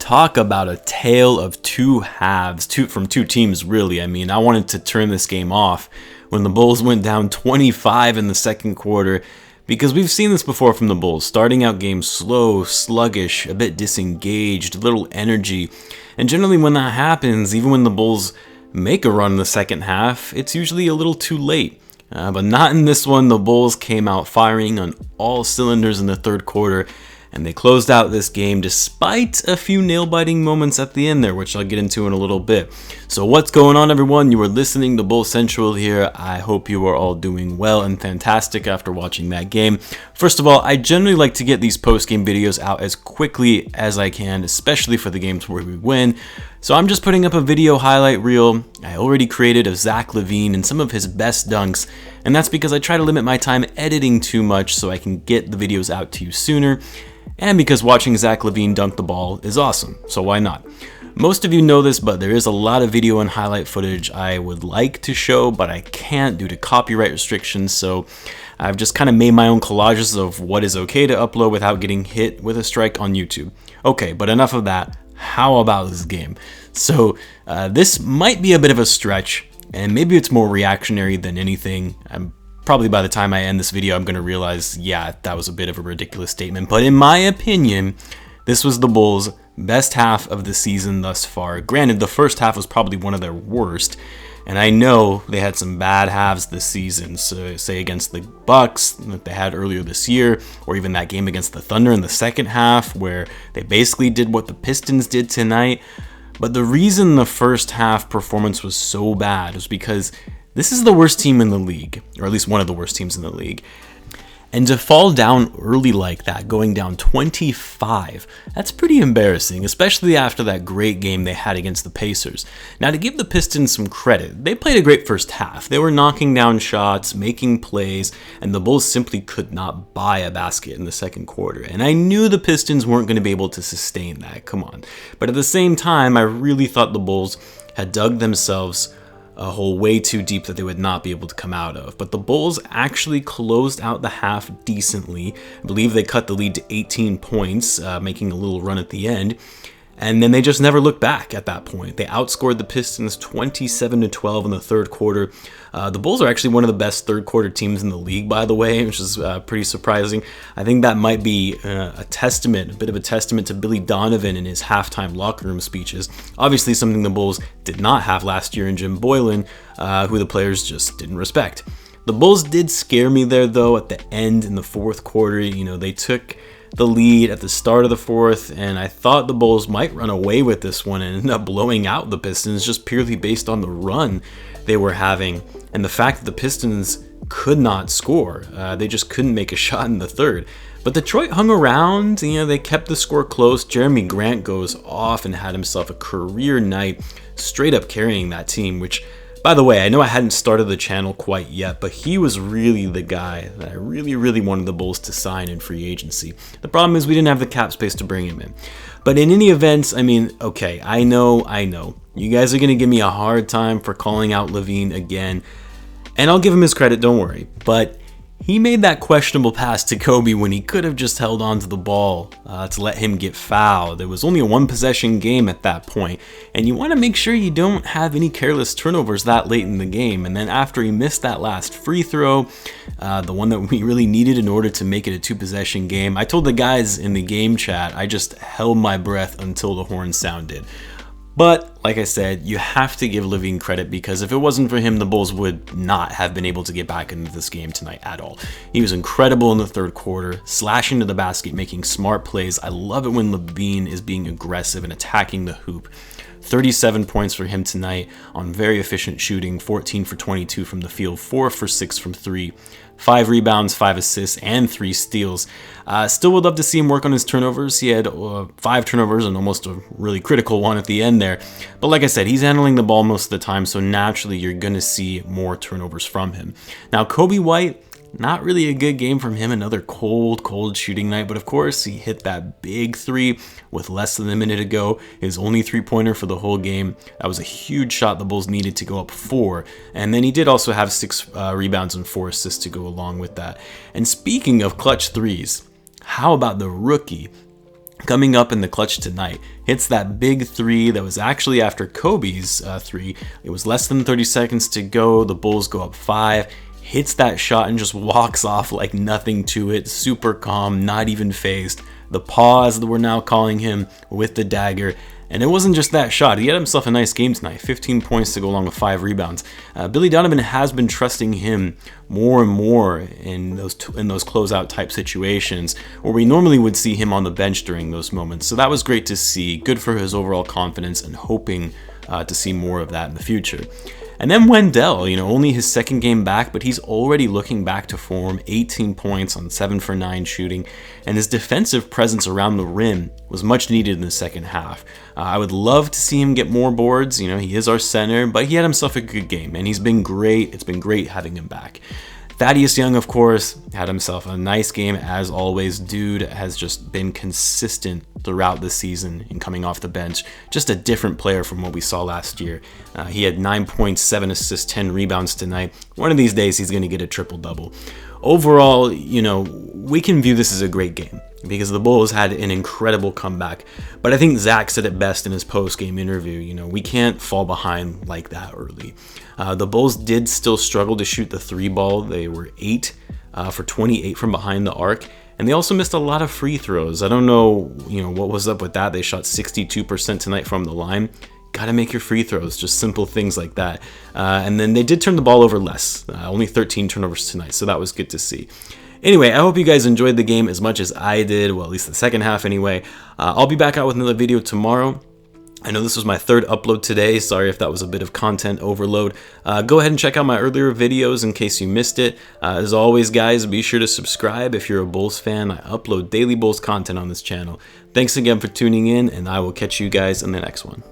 Talk about a tale of two halves, from two teams really. I mean, I wanted to turn this game off when the Bulls went down 25 in the second quarter, because we've seen this before from the Bulls, starting out games slow, sluggish, a bit disengaged, little energy. And generally when that happens, even when the Bulls make a run in the second half, it's usually a little too late. But not in this one. The Bulls came out firing on all cylinders in the third quarter, and they closed out this game despite a few nail-biting moments at the end there, which I'll get into in a little bit. So what's going on, everyone? You are listening to Bull Central here. I hope you are all doing well and fantastic after watching that game. First of all, I generally like to get these post-game videos out as quickly as I can, especially for the games where we win. So I'm just putting up a video highlight reel I already created of Zach Lavine and some of his best dunks, and that's because I try to limit my time editing too much so I can get the videos out to you sooner, and because watching Zach Lavine dunk the ball is awesome, so why not? Most of you know this, but there is a lot of video and highlight footage I would like to show, but I can't due to copyright restrictions, so I've just kind of made my own collages of what is okay to upload without getting hit with a strike on YouTube. Okay, but enough of that. How about this game? So this might be a bit of a stretch, and maybe it's more reactionary than anything. Probably by the time I end this video, I'm going to realize, yeah, that was a bit of a ridiculous statement. But in my opinion, this was the Bulls' best half of the season thus far. Granted, the first half was probably one of their worst, and I know they had some bad halves this season. So say against the Bucks that they had earlier this year, or even that game against the Thunder in the second half where they basically did what the Pistons did tonight. But the reason the first half performance was so bad was because this is the worst team in the league, or at least one of the worst teams in the league. And to fall down early like that, going down 25, that's pretty embarrassing, especially after that great game they had against the Pacers. Now, to give the Pistons some credit, they played a great first half. They were knocking down shots, making plays, and the Bulls simply could not buy a basket in the second quarter. And I knew the Pistons weren't going to be able to sustain that, come on. But at the same time, I really thought the Bulls had dug themselves a hole way too deep that they would not be able to come out of. But the Bulls actually closed out the half decently. I believe they cut the lead to 18 points, making a little run at the end. And then they just never looked back at that point. They outscored the Pistons 27-12 in the third quarter. The Bulls are actually one of the best third quarter teams in the league, by the way, which is pretty surprising. I think that might be a bit of a testament to Billy Donovan in his halftime locker room speeches. Obviously something the Bulls did not have last year in Jim Boylan, who the players just didn't respect. The Bulls did scare me there, though, at the end in the fourth quarter. You know, they took the lead at the start of the fourth, and I thought the Bulls might run away with this one and end up blowing out the Pistons just purely based on the run they were having and the fact that the Pistons could not score. They just couldn't make a shot in the third. But Detroit hung around. You know, they kept the score close. Jeremy Grant goes off and had himself a career night, straight up carrying that team, which, by the way, I know I hadn't started the channel quite yet, but he was really the guy that I really wanted the Bulls to sign in free agency. The problem is we didn't have the cap space to bring him in. But in any event, I mean, okay, I know. You guys are going to give me a hard time for calling out Lavine again, and I'll give him his credit, don't worry. But he made that questionable pass to Kobe when he could have just held on to the ball to let him get fouled. There was only a one-possession game at that point, and you want to make sure you don't have any careless turnovers that late in the game. And then after he missed that last free throw, the one that we really needed in order to make it a two-possession game, I told the guys in the game chat, I just held my breath until the horn sounded. But, like I said, you have to give Lavine credit, because if it wasn't for him, the Bulls would not have been able to get back into this game tonight at all. He was incredible in the third quarter, slashing to the basket, making smart plays. I love it when Lavine is being aggressive and attacking the hoop. 37 points for him tonight on very efficient shooting, 14 for 22 from the field, 4 for 6 from 3, 5 rebounds, 5 assists, and 3 steals. Still would love to see him work on his turnovers. He had 5 turnovers and almost a really critical one at the end there. But like I said, he's handling the ball most of the time, so naturally you're going to see more turnovers from him. Now, Kobe White, not really a good game from him. Another cold shooting night. But of course, he hit that big three with less than a minute to go. His only three-pointer for the whole game. That was a huge shot the Bulls needed to go up 4. And then he did also have 6 rebounds and 4 assists to go along with that. And speaking of clutch threes, how about the rookie coming up in the clutch tonight, hits that big three that was actually after Kobe's three. It was less than 30 seconds to go. The Bulls go up 5. Hits that shot and just walks off like nothing to it. Super calm, not even phased. The pause that we're now calling him with the dagger. And it wasn't just that shot. He had himself a nice game tonight. 15 points to go along with 5 rebounds. Billy Donovan has been trusting him more and more in those closeout type situations where we normally would see him on the bench during those moments. So that was great to see. Good for his overall confidence, and hoping to see more of that in the future. And then Wendell, only his second game back, but he's already looking back to form. 18 points on 7 for 9 shooting, and his defensive presence around the rim was much needed in the second half. I would love to see him get more boards. He is our center, but he had himself a good game, and he's been great. It's been great having him back. Thaddeus Young, of course, had himself a nice game as always. Dude has just been consistent throughout the season in coming off the bench. Just a different player from what we saw last year. He had 9 points, 7 assists, 10 rebounds tonight. One of these days he's going to get a triple-double. Overall, we can view this as a great game because the Bulls had an incredible comeback. But I think Zach said it best in his post-game interview. We can't fall behind like that early. The Bulls did still struggle to shoot the 3 ball. They were 8 for 28 from behind the arc. And they also missed a lot of free throws. I don't know, what was up with that. They shot 62% tonight from the line. Gotta make your free throws, just simple things like that. And then they did turn the ball over less, only 13 turnovers tonight, so that was good to see. Anyway, I hope you guys enjoyed the game as much as I did, well, at least the second half anyway. I'll be back out with another video tomorrow. I know this was my 3rd upload today. Sorry if that was a bit of content overload. Go ahead and check out my earlier videos in case you missed it. As always, guys, be sure to subscribe if you're a Bulls fan. I upload daily Bulls content on this channel. Thanks again for tuning in, and I will catch you guys in the next one.